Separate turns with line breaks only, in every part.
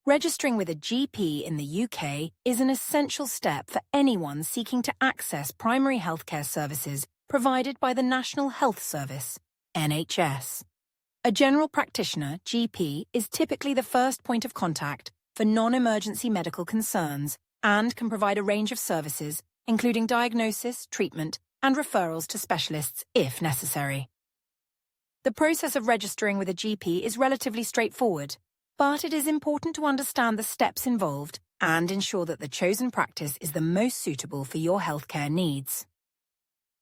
Registering with a GP in the UK is an essential step for anyone seeking to access primary healthcare services provided by the National Health Service, NHS. A general practitioner, GP, is typically the first point of contact for non-emergency medical concerns and can provide a range of services, including diagnosis, treatment, and referrals to specialists if necessary. The process of registering with a GP is relatively straightforward, but it is important to understand the steps involved and ensure that the chosen practice is the most suitable for your healthcare needs.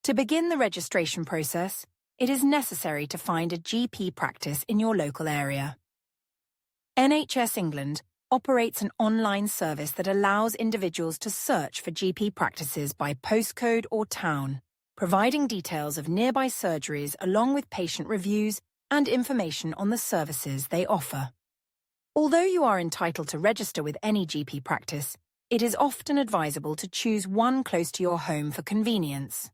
To begin the registration process, it is necessary to find a GP practice in your local area. NHS England operates an online service that allows individuals to search for GP practices by postcode or town, providing details of nearby surgeries along with patient reviews and information on the services they offer. Although you are entitled to register with any GP practice, it is often advisable to choose one close to your home for convenience.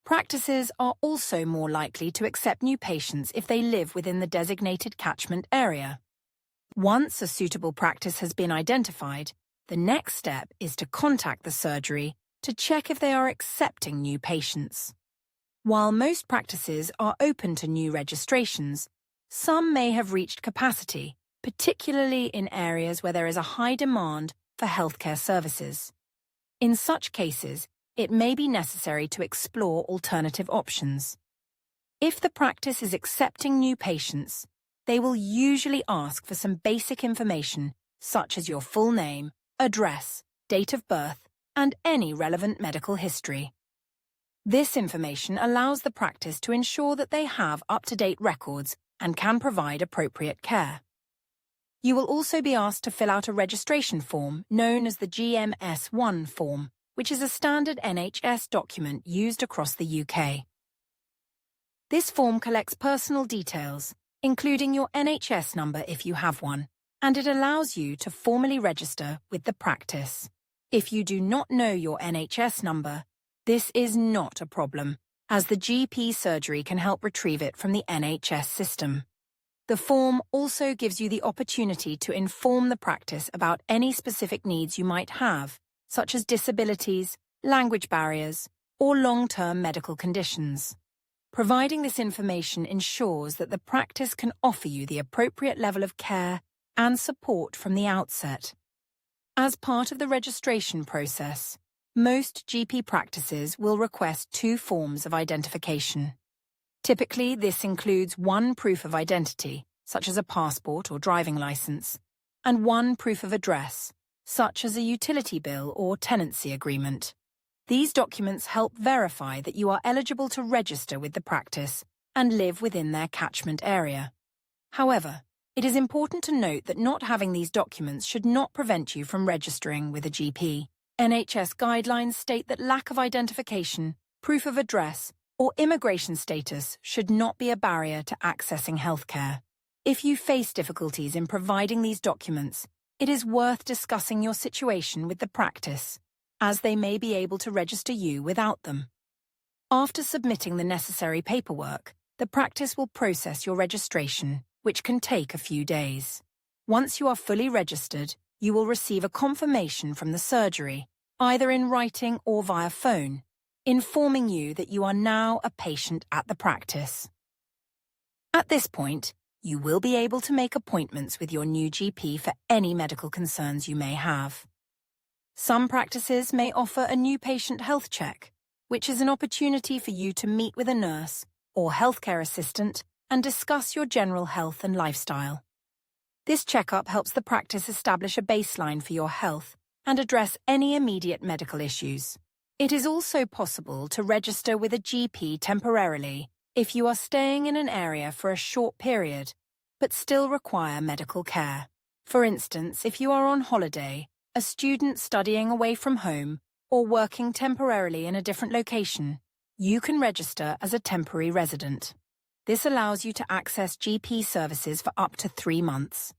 Practices are also more likely to accept new patients if they live within the designated catchment area. Once a suitable practice has been identified, the next step is to contact the surgery to check if they are accepting new patients. While most practices are open to new registrations, some may have reached capacity, particularly in areas where there is a high demand for healthcare services. In such cases, it may be necessary to explore alternative options. If the practice is accepting new patients, they will usually ask for some basic information, such as your full name, address, date of birth, and any relevant medical history. This information allows the practice to ensure that they have up-to-date records and can provide appropriate care. You will also be asked to fill out a registration form known as the GMS1 form, which is a standard NHS document used across the UK. This form collects personal details, including your NHS number if you have one, and it allows you to formally register with the practice. If you do not know your NHS number, this is not a problem, as the GP surgery can help retrieve it from the NHS system. The form also gives you the opportunity to inform the practice about any specific needs you might have, such as disabilities, language barriers, or long-term medical conditions. Providing this information ensures that the practice can offer you the appropriate level of care and support from the outset. As part of the registration process, most GP practices will request 2 forms of identification. Typically, this includes one proof of identity, such as a passport or driving license, and one proof of address, such as a utility bill or tenancy agreement. These documents help verify that you are eligible to register with the practice and live within their catchment area. However, it is important to note that not having these documents should not prevent you from registering with a GP. NHS guidelines state that lack of identification, proof of address, or immigration status should not be a barrier to accessing healthcare. If you face difficulties in providing these documents, it is worth discussing your situation with the practice, as they may be able to register you without them. After submitting the necessary paperwork, the practice will process your registration, which can take a few days. Once you are fully registered, you will receive a confirmation from the surgery, either in writing or via phone, informing you that you are now a patient at the practice. At this point, you will be able to make appointments with your new GP for any medical concerns you may have. Some practices may offer a new patient health check, which is an opportunity for you to meet with a nurse or healthcare assistant and discuss your general health and lifestyle. This checkup helps the practice establish a baseline for your health and address any immediate medical issues. It is also possible to register with a GP temporarily if you are staying in an area for a short period, but still require medical care. For instance, if you are on holiday, a student studying away from home, or working temporarily in a different location, you can register as a temporary resident. This allows you to access GP services for up to 3 months,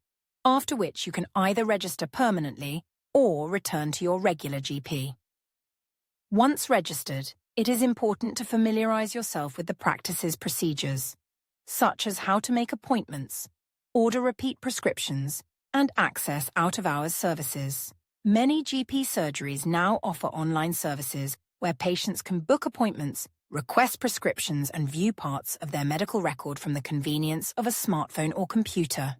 after which you can either register permanently or return to your regular GP. Once registered, it is important to familiarize yourself with the practice's procedures, such as how to make appointments, order repeat prescriptions, and access out-of-hours services. Many GP surgeries now offer online services where patients can book appointments, request prescriptions, and view parts of their medical record from the convenience of a smartphone or computer.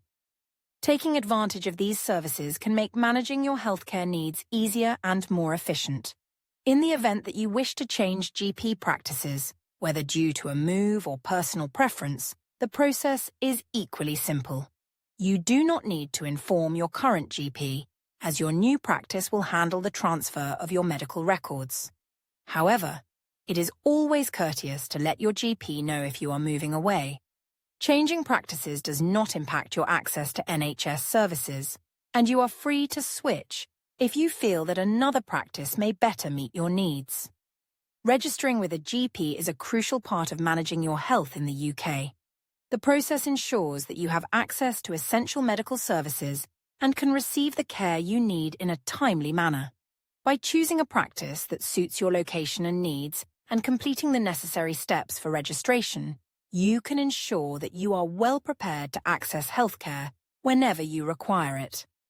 Taking advantage of these services can make managing your healthcare needs easier and more efficient. In the event that you wish to change GP practices, whether due to a move or personal preference, the process is equally simple. You do not need to inform your current GP, as your new practice will handle the transfer of your medical records. However, it is always courteous to let your GP know if you are moving away. Changing practices does not impact your access to NHS services, and you are free to switch if you feel that another practice may better meet your needs. Registering with a GP is a crucial part of managing your health in the UK. The process ensures that you have access to essential medical services and can receive the care you need in a timely manner. By choosing a practice that suits your location and needs and completing the necessary steps for registration, you can ensure that you are well prepared to access healthcare whenever you require it.